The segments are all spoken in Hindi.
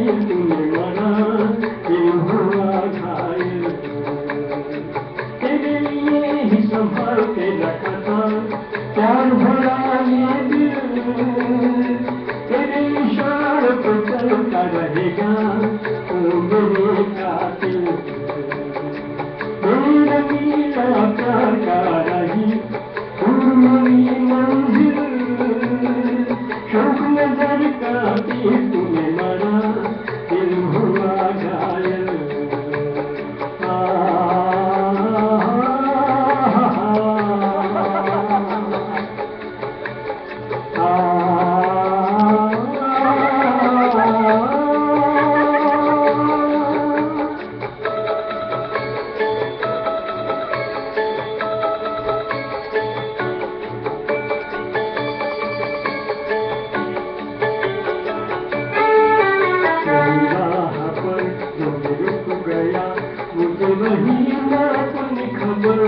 तूने मरा दिल हुआ घायल। तेरे लिए ही संभाल के रखा था प्यार भरा ये दिल। तेरे इशारों पे चलता रहेगा ओ मेरे कातिल। मेरा नीला प्यार का रही मेरी मंजिल। शौक नजर का तीर तूने मरा दिल हुआ घायल। मुझे वही ना अपनी खबर।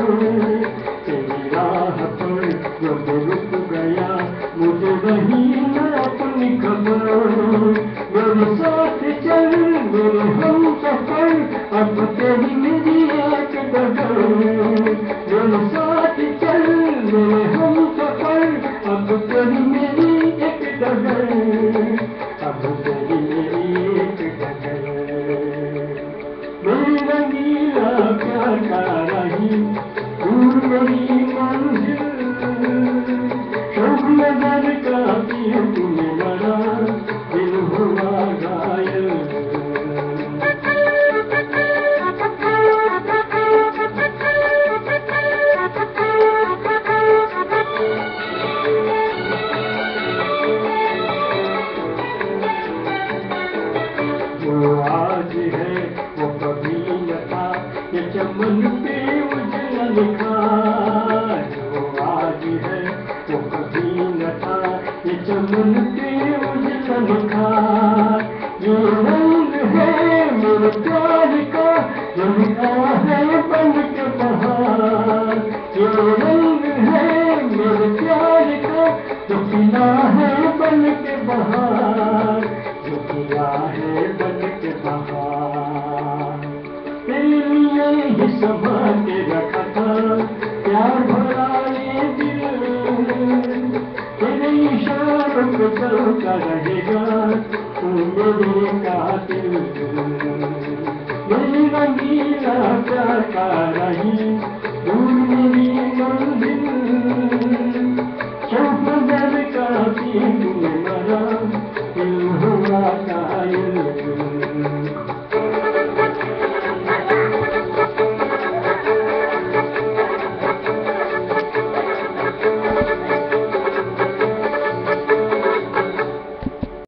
तेरी राह पर जब रुक गया मुझे वही ना अपनी खबर। मेरे साथ चल मेरे हम सफर अब तेरी मेरी एक डगर। मेरे साथ चल मेरे हम सफर अब तेरी मेरी एक डगर। अब तेरी मेरी एक डगर। मेरा नीला प्यार का रही दूर मेरी मंजिल। शौक नजर का तीर तूने मरा दिल हुआ घायल। जो आज है वो कभी न था ये चमन पे उजला लिखा। जो आज है वो कभी न था ये चमन पे उजला लिखा। ये रंग है मेरे प्यार का जो लिखा है बन के बहार। ये रंग है मेरे प्यार का जो खिला है बन के बहार। जो खिला है बन के बहार। तेरे लिए ही संभाल के रखा था प्यार भरा ये दिल। तेरे इशारों पे चलता रहेगा तू मेरे कातिल। मेरा नीला प्यार का रही